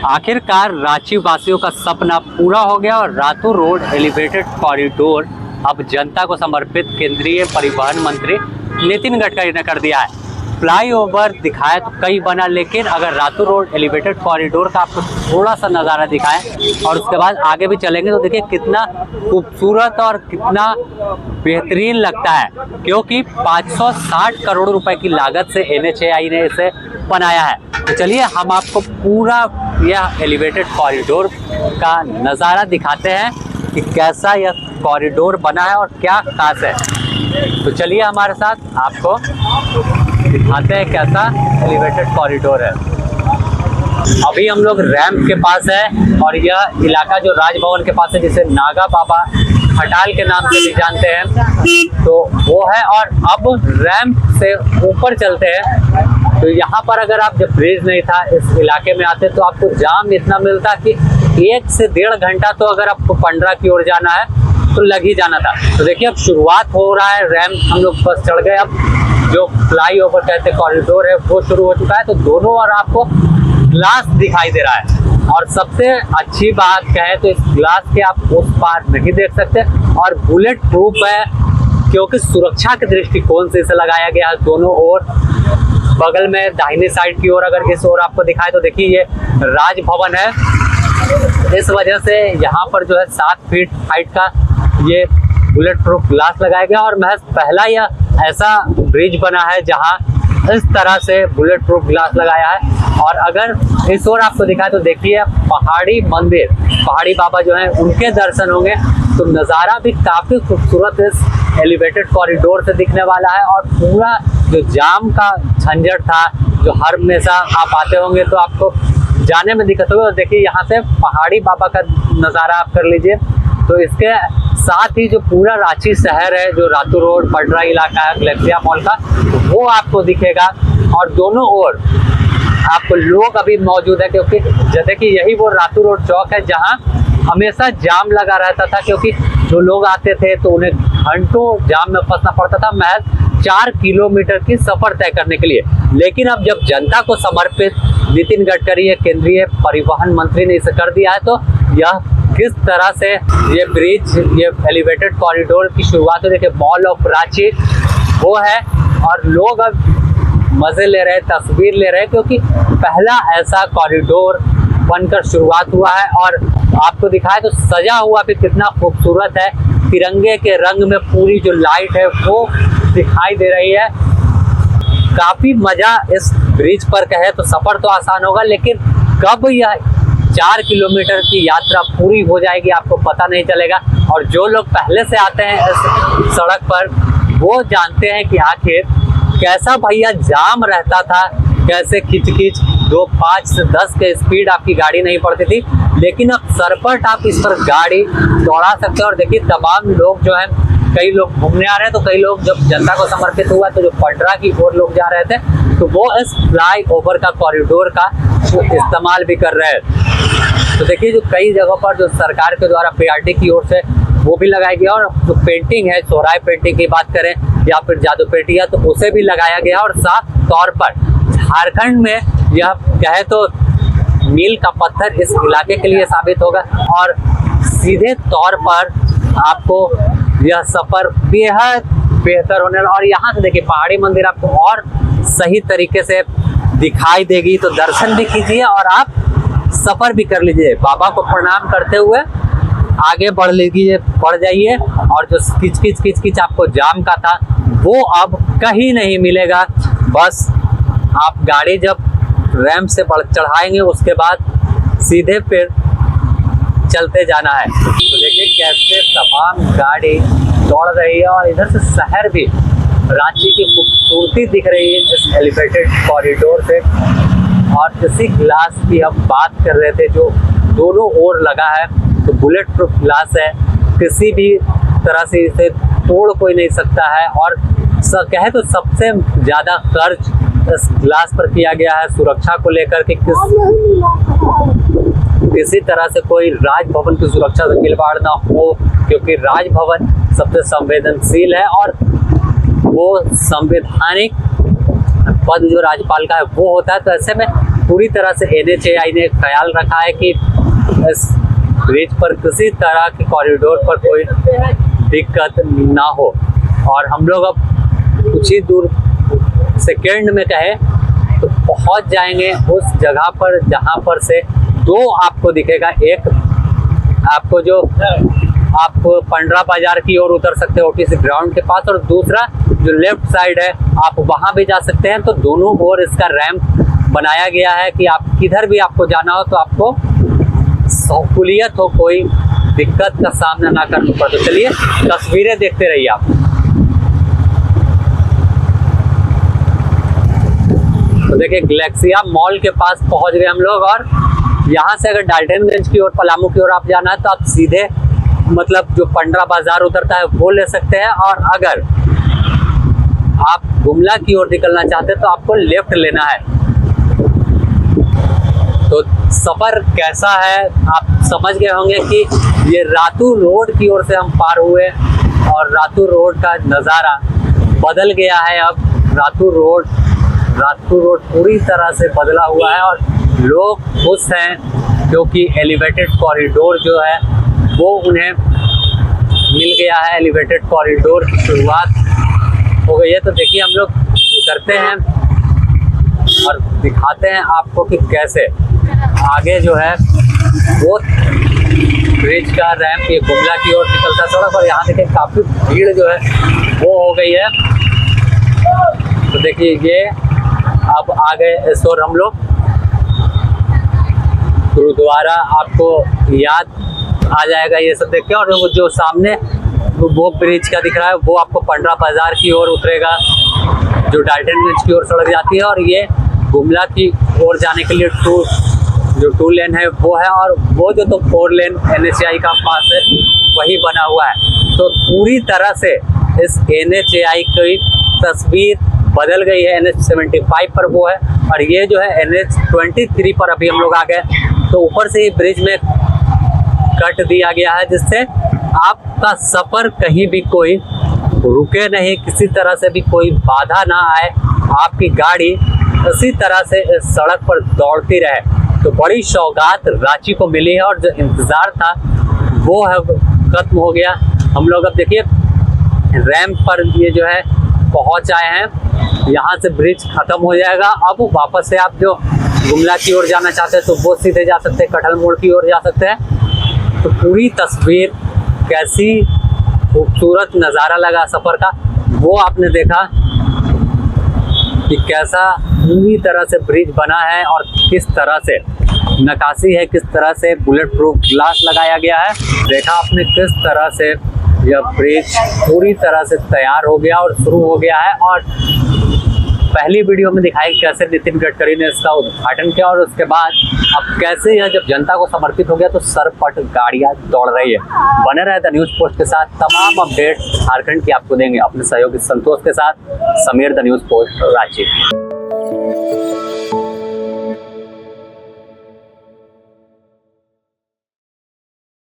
आखिरकार रांची वासियों का सपना पूरा हो गया और रातू रोड एलिवेटेड कॉरिडोर अब जनता को समर्पित केंद्रीय परिवहन मंत्री नितिन गडकरी ने कर दिया है। फ्लाईओवर दिखाया तो कई बना, लेकिन अगर रातू रोड एलिवेटेड कॉरिडोर का आपको थोड़ा सा नज़ारा दिखाएं और उसके बाद आगे भी चलेंगे तो देखिए कितना खूबसूरत और कितना बेहतरीन लगता है, क्योंकि 560 करोड़ रुपए की लागत से NHAI ने इसे बनाया है। तो चलिए हम आपको पूरा यह एलिवेटेड कॉरिडोर का नज़ारा दिखाते हैं कि कैसा यह कॉरिडोर बना है और क्या खास है। तो चलिए हमारे साथ आपको दिखाते हैं कैसा एलिवेटेड कॉरिडोर है। अभी हम लोग रैंप के पास है और यह इलाका जो राजभवन के पास है, जिसे नागा बाबा खटाल के नाम से भी जानते हैं, तो वो है। और अब रैंप से ऊपर चलते हैं तो यहाँ पर अगर आप जब ब्रिज नहीं था इस इलाके में आते तो आपको जाम इतना मिलता कि 1 से 1.5 घंटा तो अगर आपको पंडरा की ओर जाना है तो लग ही जाना था। तो देखिए अब शुरुआत हो रहा है, रैंप हम लोग बस चढ़ गए। अब जो फ्लाई ओवर कहते कॉरिडोर है वो शुरू हो चुका है। तो दोनों ओर आपको ग्लास दिखाई दे रहा है और सबसे अच्छी बात कहे तो इस ग्लास के आप उस पार नहीं देख सकते और बुलेट प्रूफ है, क्योंकि सुरक्षा के दृष्टिकोण से इसे लगाया गया है दोनों ओर। बगल में दाहिनी साइड की ओर अगर इस ओर आपको दिखाए तो देखिए ये राजभवन है, इस वजह से यहाँ पर जो है 7 फीट हाइट का ये बुलेट प्रूफ ग्लास लगाया गया और महज पहला यह ऐसा ब्रिज बना है जहाँ इस तरह से बुलेट प्रूफ ग्लास लगाया है। और अगर इस ओर आपको दिखाए तो देखिए पहाड़ी मंदिर, पहाड़ी बाबा जो हैं उनके दर्शन होंगे। तो नज़ारा भी काफ़ी खूबसूरत इस एलिवेटेड कॉरिडोर से दिखने वाला है। और पूरा जो जाम का झंझट था, जो हर हमेशा आप आते होंगे तो आपको जाने में दिक्कत होगी, और देखिए यहाँ से पहाड़ी बाबा का नज़ारा आप कर लीजिए। तो इसके साथ ही जो पूरा रांची शहर है, जो रातू रोड पंडरा इलाका है ग्लेक्सिया मॉल का, वो आपको दिखेगा। और दोनों ओर आपको लोग अभी मौजूद है, क्योंकि जैसे कि यही वो रातू रोड चौक है जहाँ हमेशा जाम लगा रहता था, क्योंकि जो लोग आते थे तो उन्हें घंटों जाम में फंसना पड़ता था महज 4 किलोमीटर की सफ़र तय करने के लिए। लेकिन अब जब जनता को समर्पित नितिन गडकरी केंद्रीय परिवहन मंत्री ने इसे कर दिया है, तो यह किस तरह से ये ब्रिज, ये एलिवेटेड कॉरिडोर की शुरुआत है। देखिए मॉल ऑफ रांची वो है और लोग अब मज़े ले रहे, तस्वीर ले रहे, क्योंकि पहला ऐसा कॉरिडोर बनकर शुरुआत हुआ है। और आपको दिखाए तो सजा हुआ भी कितना खूबसूरत है, तिरंगे के रंग में पूरी जो लाइट है वो दिखाई दे रही है। काफ़ी मज़ा इस ब्रिज पर कहे तो सफ़र तो आसान होगा, लेकिन कब यह 4 किलोमीटर की यात्रा पूरी हो जाएगी आपको पता नहीं चलेगा। और जो लोग पहले से आते हैं इस सड़क पर वो जानते हैं कि आखिर कैसा भैया जाम रहता था, कैसे खिंच 5 से 10 के स्पीड आपकी गाड़ी नहीं पड़ती थी, लेकिन अब सरपट आप इस पर गाड़ी दौड़ा सकते हो। और देखिए तमाम लोग जो हैं, कई लोग घूमने आ रहे हैं तो कई लोग जब जनता को समर्पित हुआ तो जो पंडरा की ओर लोग जा रहे थे तो वो इस फ्लाई ओवर का कॉरिडोर का इस्तेमाल भी कर रहे हैं। तो देखिए जो कई जगहों पर जो सरकार के द्वारा PRT की ओर से वो भी लगाया गया, और जो पेंटिंग है, सोहराय पेंटिंग की बात करें या फिर जादू पेटिया, तो उसे भी लगाया गया। और साफ तौर पर झारखंड में यह कहे तो मील का पत्थर इस इलाके के लिए साबित होगा और सीधे तौर पर आपको यह सफ़र बेहद बेहतर होने वाला। और यहाँ से देखिए पहाड़ी मंदिर आपको और सही तरीके से दिखाई देगी, तो दर्शन भी कीजिए और आप सफ़र भी कर लीजिए। बाबा को प्रणाम करते हुए आगे बढ़ लीजिए, बढ़ जाइए। और जो किच आपको जाम का था वो अब कहीं नहीं मिलेगा। बस आप गाड़ी जब रैंप से बढ़ चढ़ाएंगे उसके बाद सीधे फिर चलते जाना है। तो देखिए कैसे तमाम गाड़ी दौड़ रही है और इधर से शहर भी, रांची की खूबसूरती दिख रही है इस एलिवेटेड कॉरिडोर से। और इसी ग्लास की हम बात कर रहे थे जो दोनों ओर लगा है, तो बुलेट प्रूफ ग्लास है, किसी भी तरह से इसे तोड़ कोई नहीं सकता है। और कहे तो सबसे ज़्यादा खर्च इस ग्लास पर किया गया है सुरक्षा को लेकर के, किसी तरह से कोई राजभवन की सुरक्षा से खिलवाड़ ना हो, क्योंकि राजभवन सबसे संवेदनशील है और वो संवैधानिक पद जो राज्यपाल का है वो होता है। तो ऐसे में पूरी तरह से NHAI ने ख्याल रखा है कि इस ब्रिज पर किसी तरह के कॉरिडोर पर कोई दिक्कत ना हो। और हम लोग अब कुछ ही दूर सेकेंड में कहें तो पहुंच जाएंगे उस जगह पर जहां पर से दो आपको दिखेगा, एक आपको जो आप पंडरा बाजार की ओर उतर सकते हैं OTC ग्राउंड के पास, और दूसरा जो लेफ्ट साइड है आप वहां भी जा सकते हैं। तो दोनों ओर इसका रैंप बनाया गया है कि आप किधर भी आपको जाना हो तो आपको सहूलियत हो, कोई दिक्कत का सामना ना करना पड़े। तो चलिए तस्वीरें देखते रहिए आप। तो देखिए गैलेक्सिया मॉल के पास पहुंच गए हम लोग, और यहाँ से अगर डाल्टनगंज की ओर, पलामू की ओर आप जाना है तो आप सीधे मतलब जो पंडरा बाजार उतरता है वो ले सकते हैं, और अगर आप गुमला की ओर निकलना चाहते हैं तो आपको लेफ्ट लेना है। तो सफ़र कैसा है आप समझ गए होंगे कि ये रातू रोड की ओर से हम पार हुए, और रातू रोड का नज़ारा बदल गया है। अब रातू रोड पूरी तरह से बदला हुआ है, और लोग खुश हैं क्योंकि एलिवेटेड कॉरिडोर जो है वो उन्हें मिल गया है। एलिवेटेड कॉरिडोर की शुरुआत हो गई है। तो देखिए हम लोग उतरते हैं और दिखाते हैं आपको कि कैसे आगे जो है वो ब्रिज का रैंप ये गुमला की ओर निकलता सड़क, और यहाँ देखिए काफ़ी भीड़ जो है वो हो गई है। तो देखिए ये अब आ गए इस ओर हम लोग। गुरुद्वारा आपको याद आ जाएगा ये सब देख के, और वो जो सामने वो ब्रिज का दिख रहा है वो आपको पंडरा बाजार की ओर उतरेगा, जो डाल्टनगंज की ओर सड़क जाती है, और ये गुमला की ओर जाने के लिए जो टू लेन है वो है, और वो जो तो 4 लेन NHAI का पास है वही बना हुआ है। तो पूरी तरह से इस NHAI की तस्वीर बदल गई है। NH75 पर वो है, और ये जो है NH23 पर अभी हम लोग आ गए। तो ऊपर से ही ब्रिज में कट दिया गया है, जिससे आपका सफ़र कहीं भी कोई रुके नहीं, किसी तरह से भी कोई बाधा ना आए, आपकी गाड़ी इसी तरह से इस सड़क पर दौड़ती रहे। तो बड़ी सौगात रांची को मिली है, और जो इंतज़ार था वो है खत्म हो गया। हम लोग अब देखिए रैंप पर ये जो है पहुंच आए हैं। यहाँ से ब्रिज ख़त्म हो जाएगा। अब वापस से आप जो गुमला की ओर जाना चाहते हैं तो वो सीधे जा सकते हैं, कटहल मोड़ की ओर जा सकते हैं। तो पूरी तस्वीर कैसी खूबसूरत नज़ारा लगा सफ़र का वो आपने देखा कि कैसा पूरी तरह से ब्रिज बना है, और किस तरह से नक्काशी है, किस तरह से बुलेट प्रूफ ग्लास लगाया गया है। देखा आपने किस तरह से यह ब्रिज पूरी तरह से तैयार हो गया और शुरू हो गया है। और पहली वीडियो में दिखाई कैसे नितिन गडकरी ने इसका उद्घाटन किया, और उसके बाद अब कैसे यह जब जनता को समर्पित हो गया तो सरपट गाड़ियां दौड़ रही है। बने रहे द न्यूज़ पोस्ट के साथ, तमाम अपडेट झारखंड की आपको देंगे अपने सहयोगी संतोष के साथ। Sameer the news post Ranchi.